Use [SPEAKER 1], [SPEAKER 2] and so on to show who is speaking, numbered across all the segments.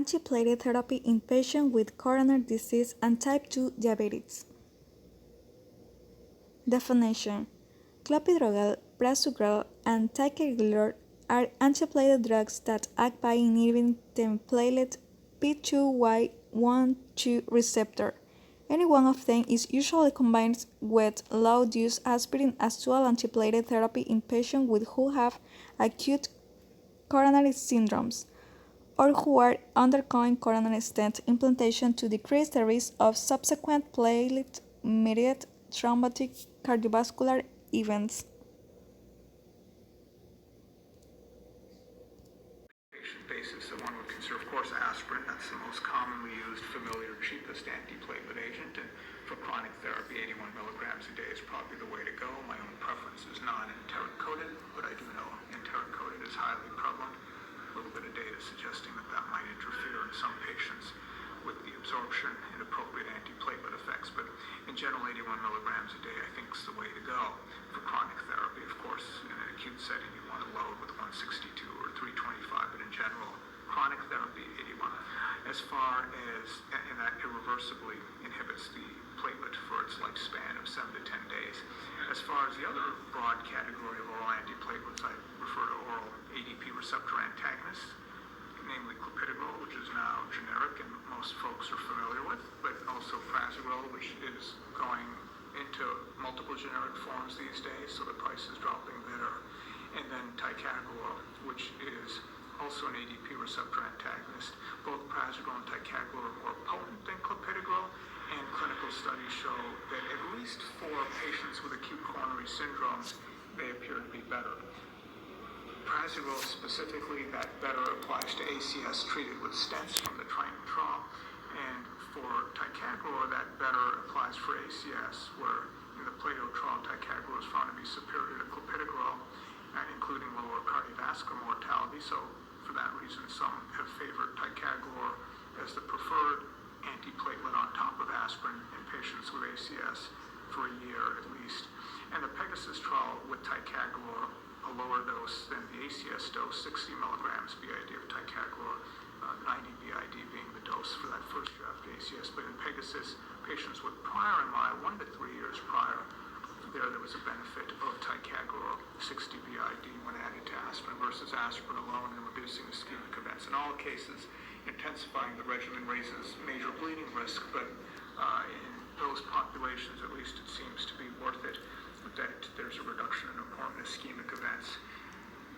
[SPEAKER 1] Antiplatelet therapy in patients with coronary disease and type 2 diabetes. Definition: clopidogrel, prasugrel, and ticagrelor are antiplatelet drugs that act by inhibiting the platelet P2Y12 receptor. Any one of them is usually combined with low-dose aspirin as dual antiplatelet therapy in patients who have acute coronary syndromes or who are undergoing coronary stent implantation to decrease the risk of subsequent platelet-mediated thrombotic cardiovascular events.
[SPEAKER 2] Patient basis, one would consider, of course, aspirin. That's the most commonly used, familiar, cheapest antiplatelet agent. And for chronic therapy, 81 milligrams a day is probably the way to go. My own preference is non-enteric coated, but I do know enteric coated is highly prevalent. A little bit of data suggesting that might interfere in some patients with the absorption and appropriate antiplatelet effects. But in general, 81 milligrams a day I think is the way to go. For chronic therapy, of course, in an acute setting, you want to load with 162 or 325, but in general, chronic therapy, 81. As far as, and that irreversibly inhibits the platelet for its lifespan of 7 to 10 days. As far as the other broad category of oral antiplatelets, I refer to oral ADP receptor antagonists, namely clopidogrel, which is now generic and most folks are familiar with, but also prasugrel, which is going into multiple generic forms these days, so the price is dropping there. And then ticagrelor, which is also an ADP receptor antagonist. Both prasugrel and ticagrelor are more potent than clopidogrel, and clinical studies show that at least for patients with acute coronary syndromes, they appear to be better. Prasugrel specifically, that better applies to ACS treated with stents from the Triton trial, and for ticagrelor, that better applies for ACS, where in the Plato trial, ticagrelor is found to be superior to clopidogrel, including lower cardiovascular mortality. So for that reason, some have favored ticagrelor as the preferred antiplatelet on top of aspirin in patients with ACS for a year at least. And the Pegasus trial with ticagrelor, a lower dose than the ACS dose, 60 milligrams BID of ticagrelor, 90 BID being the dose for that first draft ACS. But in Pegasus, patients with prior MI, 1 to 3 years prior, there was a benefit of ticagrelor 60 BID when added to aspirin versus aspirin alone in reducing ischemic events. In all cases, intensifying the regimen raises major bleeding risk, but in those populations, at least it seems to be worth it, that there's a reduction in important ischemic events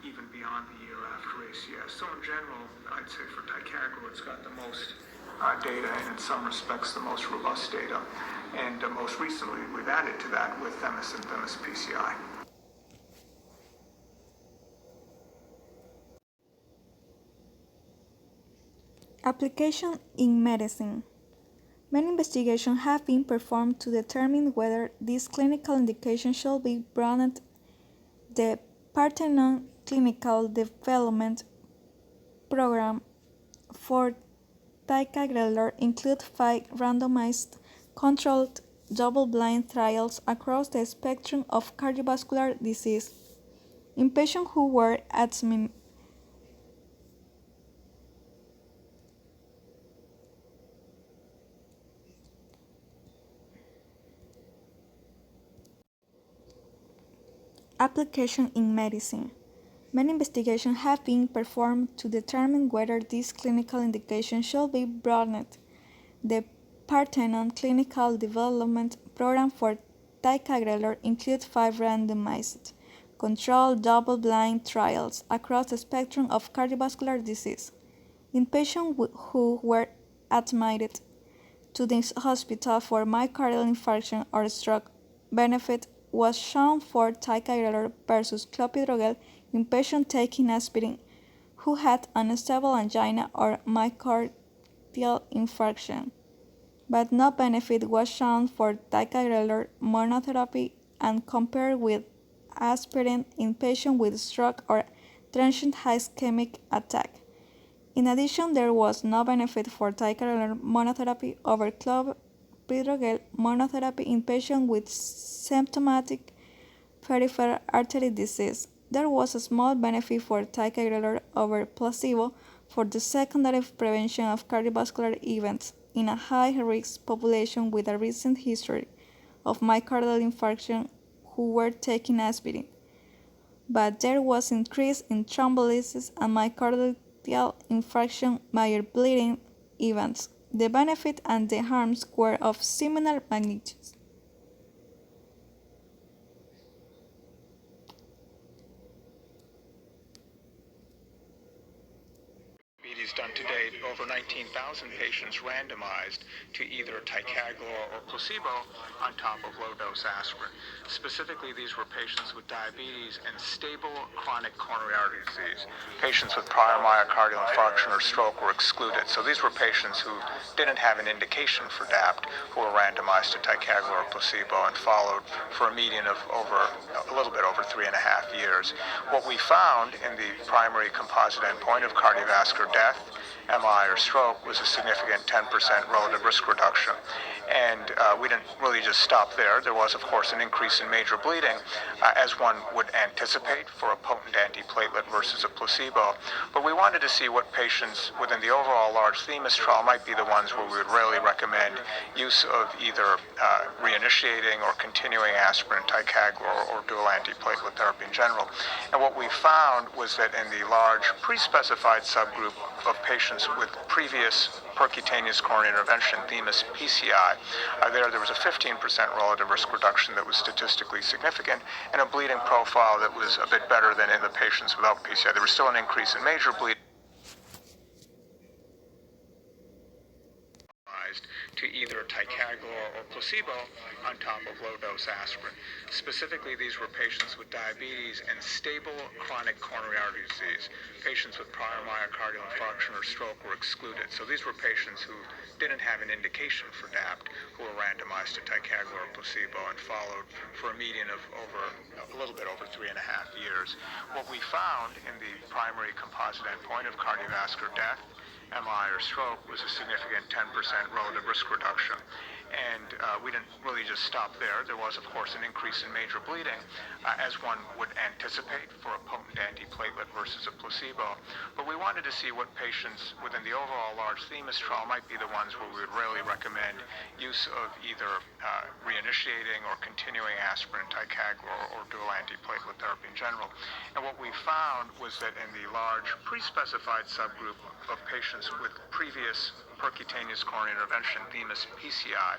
[SPEAKER 2] even beyond the year after ACS. So in general, I'd say for ticagrelor, it's got the most data and in some respects the most robust data. And most recently, we've added to that with Themis and Themis PCI.
[SPEAKER 1] Application in medicine. Many investigations have been performed to determine whether this clinical indication should be broadened. The Parthenon Clinical Development Program for ticagrelor includes 5 randomized, controlled, double-blind trials across the spectrum of cardiovascular disease in patients who were Application in medicine. Many investigations have been performed to determine whether this clinical indication should be broadened. The Parthenon Clinical Development Program for ticagrelor includes 5 randomized, controlled double-blind trials across the spectrum of cardiovascular disease in patients who were admitted to the hospital for myocardial infarction or stroke. Benefit was shown for ticagrelor versus clopidogrel in patients taking aspirin who had unstable angina or myocardial infarction, but no benefit was shown for ticagrelor monotherapy and compared with aspirin in patients with stroke or transient ischemic attack. In addition, there was no benefit for ticagrelor monotherapy over clopidogrel monotherapy in patients with symptomatic peripheral artery disease. There was a small benefit for ticagrelor over placebo for the secondary prevention of cardiovascular events in a high-risk population with a recent history of myocardial infarction who were taking aspirin, but there was increase in thrombolysis and myocardial infarction major bleeding events. The benefit and the harms were of similar magnitude.
[SPEAKER 2] Done to date, over 19,000 patients randomized to either ticagrelor or placebo on top of low-dose aspirin. Specifically, these were patients with diabetes and stable chronic coronary artery disease. Patients with prior myocardial infarction or stroke were excluded. So these were patients who didn't have an indication for DAPT, who were randomized to ticagrelor or placebo and followed for a median of a little bit over 3.5 years. What we found in the primary composite endpoint of cardiovascular death, MI or stroke, was a significant 10% relative risk reduction. And we didn't really just stop there. There was, of course, an increase in major bleeding, as one would anticipate for a potent antiplatelet versus a placebo. But we wanted to see what patients within the overall large THEMIS trial might be the ones where we would really recommend use of either reinitiating or continuing aspirin, ticagrelor, or dual antiplatelet therapy in general. And what we found was that in the large pre-specified subgroup of patients with previous percutaneous coronary intervention, THEMIS PCI, there was a 15% relative risk reduction that was statistically significant and a bleeding profile that was a bit better than in the patients without PCI. There was still an increase in major bleeding to either ticagrelor or placebo on top of low-dose aspirin. Specifically, these were patients with diabetes and stable chronic coronary artery disease. Patients with prior myocardial infarction or stroke were excluded. So these were patients who didn't have an indication for DAPT, who were randomized to ticagrelor or placebo and followed for a median of a little bit over 3.5 years. What we found in the primary composite endpoint of cardiovascular death, MI or stroke, was a significant 10% relative risk reduction. And we didn't really just stop there. There was, of course, an increase in major bleeding, as one would anticipate for a potent antiplatelet versus a placebo. But we wanted to see what patients within the overall large THEMIS trial might be the ones where we would really recommend use of either reinitiating or continuing aspirin, ticagrelor, or dual antiplatelet therapy in general. And what we found was that in the large pre-specified subgroup of patients with previous percutaneous coronary intervention, THEMIS PCI,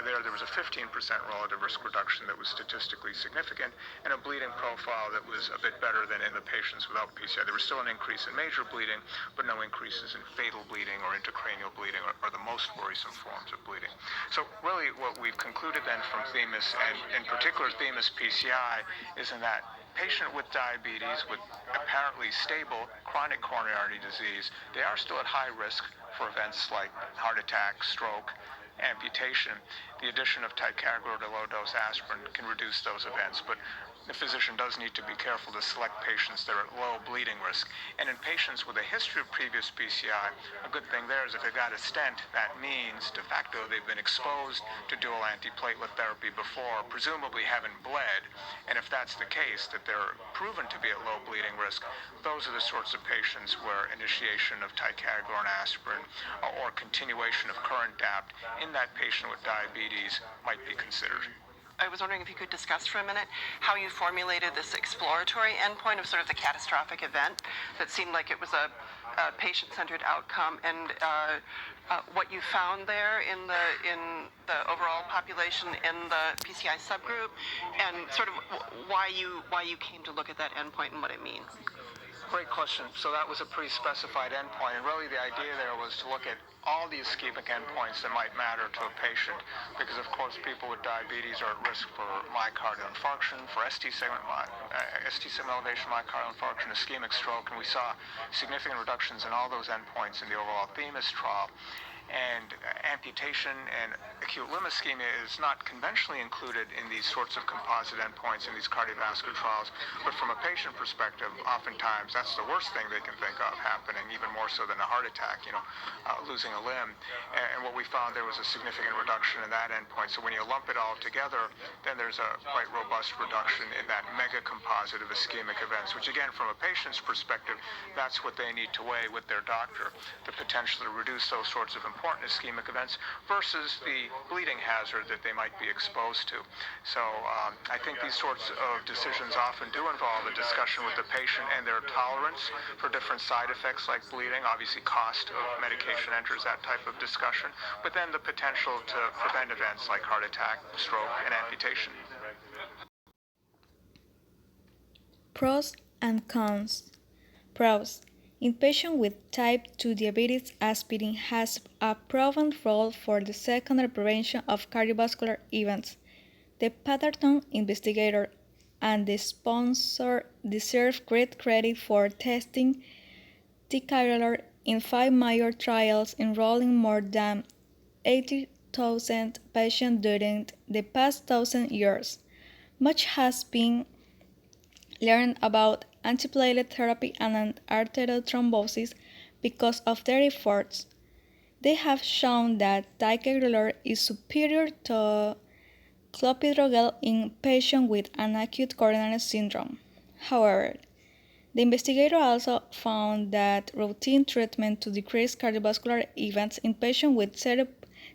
[SPEAKER 2] there was a 15% relative risk reduction that was statistically significant and a bleeding profile that was a bit better than in the patients without PCI. There was still an increase in major bleeding, but no increases in fatal bleeding or intracranial bleeding, or the most worrisome forms of bleeding. So really what we've concluded then from THEMIS, and in particular THEMIS PCI, is in that patient with diabetes with apparently stable chronic coronary artery disease, they are still at high risk for events like heart attack, stroke, amputation. The addition of ticagrelor to low-dose aspirin can reduce those events, but the physician does need to be careful to select patients that are at low bleeding risk. And in patients with a history of previous PCI, a good thing there is if they got a stent, that means de facto they've been exposed to dual antiplatelet therapy before, presumably haven't bled. And if that's the case, that they're proven to be at low bleeding risk, those are the sorts of patients where initiation of ticagrelor and aspirin or continuation of current DAPT in that patient with diabetes might be considered.
[SPEAKER 3] I was wondering if you could discuss for a minute how you formulated this exploratory endpoint of sort of the catastrophic event that seemed like it was a patient-centered outcome, and what you found there in the overall population in the PCI subgroup, and sort of why you came to look at that endpoint and what it means.
[SPEAKER 2] Great question. So that was a pre-specified endpoint, and really the idea there was to look at all the ischemic endpoints that might matter to a patient, because of course people with diabetes are at risk for myocardial infarction, for ST segment elevation, myocardial infarction, ischemic stroke, and we saw significant reductions in all those endpoints in the overall THEMIS trial. And amputation and acute limb ischemia is not conventionally included in these sorts of composite endpoints in these cardiovascular trials, but from a patient perspective, oftentimes that's the worst thing they can think of happening, even more so than a heart attack, losing a limb. And what we found, there was a significant reduction in that endpoint. So when you lump it all together, then there's a quite robust reduction in that mega composite of ischemic events, which again, from a patient's perspective, that's what they need to weigh with their doctor, the potential to reduce those sorts of important ischemic events versus the bleeding hazard that they might be exposed to. So I think these sorts of decisions often do involve a discussion with the patient and their tolerance for different side effects like bleeding. Obviously, cost of medication enters that type of discussion, but then the potential to prevent events like heart attack, stroke, and amputation.
[SPEAKER 1] Pros and cons. Pros. In patients with type 2 diabetes, aspirin has a proven role for the secondary prevention of cardiovascular events. The Patterson investigator and the sponsor deserve great credit for testing ticagrelor in 5 major trials enrolling more than 80,000 patients during the past 1,000 years. Much has been learned about antiplatelet therapy and arterial thrombosis because of their efforts. They have shown that ticagrelor is superior to clopidogrel in patients with an acute coronary syndrome. However, the investigator also found that routine treatment to decrease cardiovascular events in patients with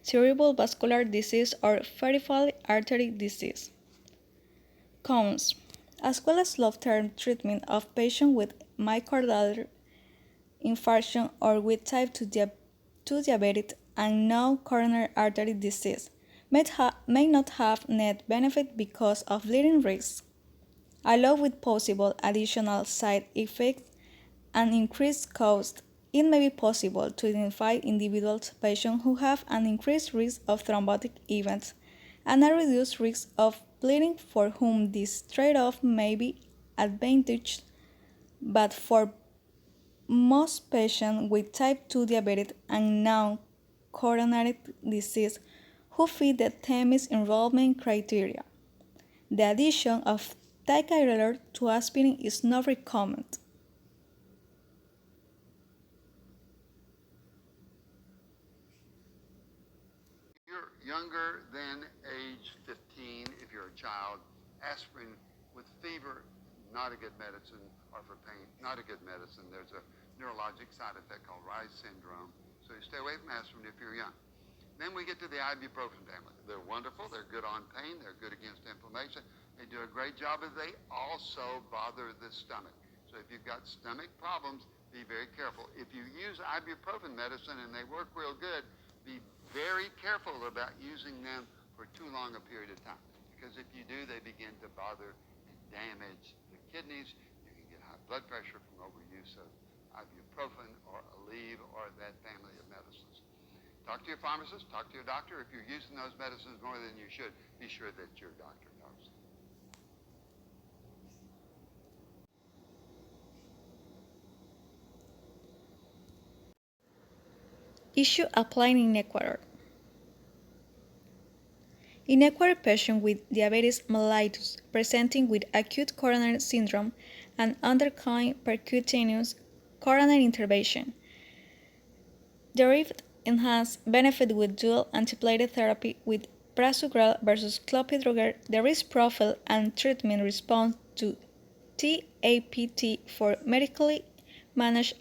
[SPEAKER 1] cerebral vascular disease or peripheral artery disease. Cons. As well as long-term treatment of patients with myocardial infarction or with type 2 diabetes and no coronary artery disease may not have net benefit because of bleeding risks, along with possible additional side effects and increased cost. It may be possible to identify individuals patients who have an increased risk of thrombotic events and a reduced risk of bleeding for whom this trade-off may be advantageous, but for most patients with type 2 diabetes and non-coronary disease who fit the THEMIS enrollment criteria, the addition of ticagrelor to aspirin is not recommended.
[SPEAKER 4] You're younger than age 15, if you're a child, aspirin with fever, not a good medicine, or for pain, not a good medicine. There's a neurologic side effect called Reye's syndrome, so you stay away from aspirin if you're young. Then we get to the ibuprofen family. They're wonderful, they're good on pain, they're good against inflammation. They do a great job, but they also bother the stomach. So if you've got stomach problems, be very careful. If you use ibuprofen medicine and they work real good, be very careful about using them for too long a period of time, because if you do, they begin to bother and damage the kidneys. You can get high blood pressure from overuse of ibuprofen or Aleve or that family of medicines. Talk to your pharmacist, talk to your doctor. If you're using those medicines more than you should, be sure that your doctor knows.
[SPEAKER 1] Issue applying in Ecuador. In Ecuador, patients with diabetes mellitus presenting with acute coronary syndrome and undergoing percutaneous coronary intervention derived enhanced benefit with dual antiplatelet therapy with prasugrel versus clopidogrel. The risk profile and treatment response to TAPT for medically managed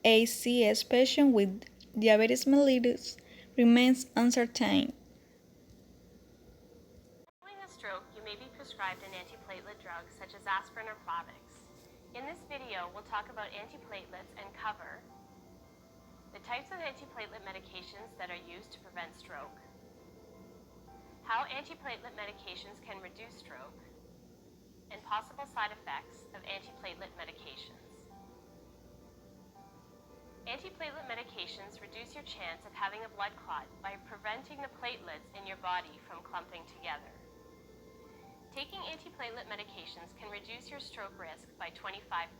[SPEAKER 1] ACS patients with diabetes mellitus remains uncertain.
[SPEAKER 5] Following a stroke, you may be prescribed an antiplatelet drug such as aspirin or Plavix. In this video, we'll talk about antiplatelets and cover the types of antiplatelet medications that are used to prevent stroke, how antiplatelet medications can reduce stroke, and possible side effects of antiplatelet medications. Antiplatelet medications reduce your chance of having a blood clot by preventing the platelets in your body from clumping together. Taking antiplatelet medications can reduce your stroke risk by 25%.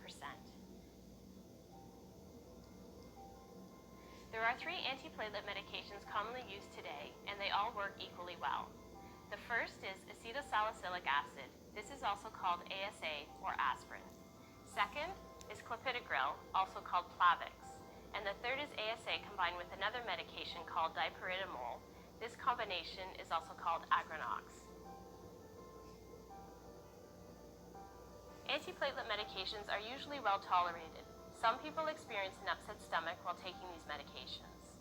[SPEAKER 5] There are 3 antiplatelet medications commonly used today, and they all work equally well. The first is acetylsalicylic acid. This is also called ASA or aspirin. Second is clopidogrel, also called Plavix. And the third is ASA combined with another medication called dipyridamole. This combination is also called Agranox. Antiplatelet medications are usually well tolerated. Some people experience an upset stomach while taking these medications.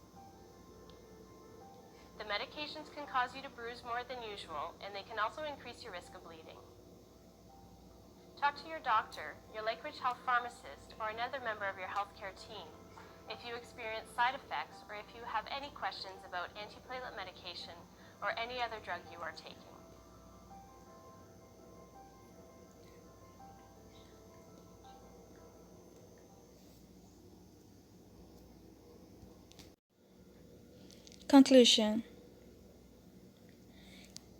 [SPEAKER 5] The medications can cause you to bruise more than usual, and they can also increase your risk of bleeding. Talk to your doctor, your Lake Ridge Health pharmacist, or another member of your healthcare team if you experience side effects or if you have any questions about antiplatelet medication or any other drug you are taking.
[SPEAKER 1] Conclusion.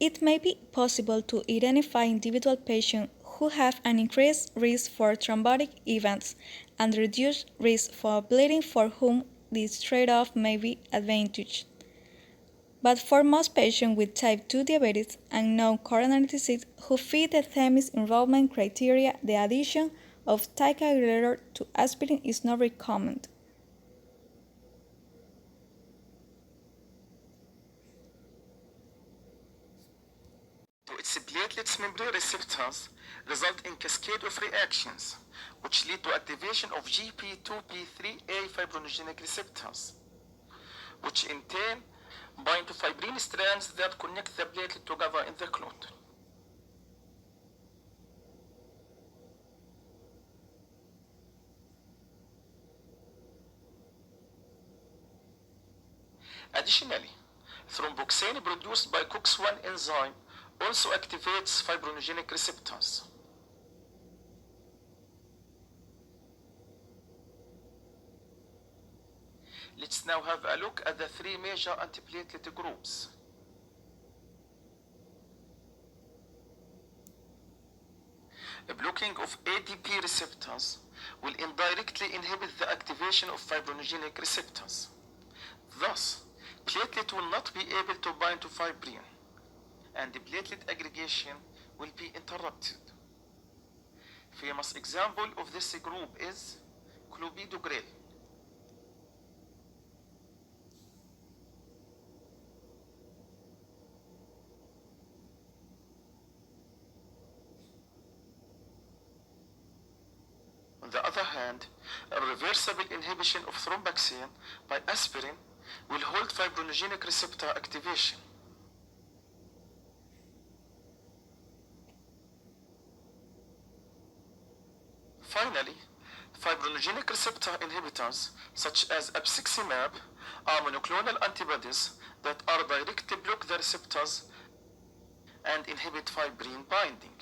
[SPEAKER 1] It may be possible to identify individual patients who have an increased risk for thrombotic events and reduced risk for bleeding for whom this trade-off may be advantageous. But for most patients with type 2 diabetes and no coronary disease who fit the THEMIS enrollment criteria, the addition of ticagrelor to aspirin is not recommended.
[SPEAKER 6] Its platelets membrane receptors result in cascade of reactions, which lead to activation of GP2P3A fibrinogenic receptors, which in turn bind to fibrin strands that connect the platelet together in the clot. Additionally, thromboxane produced by COX-1 enzyme also activates fibrinogenic receptors. Let's now have a look at the 3 major antiplatelet groups. The blocking of ADP receptors will indirectly inhibit the activation of fibrinogenic receptors. Thus, platelet will not be able to bind to fibrin, and the platelet aggregation will be interrupted. Famous example of this group is clopidogrel. On the other hand, a reversible inhibition of thromboxane by aspirin will hold fibrinogenic receptor activation. Finally, fibrinogenic receptor inhibitors such as abciximab are monoclonal antibodies that are directly block the receptors and inhibit fibrin binding.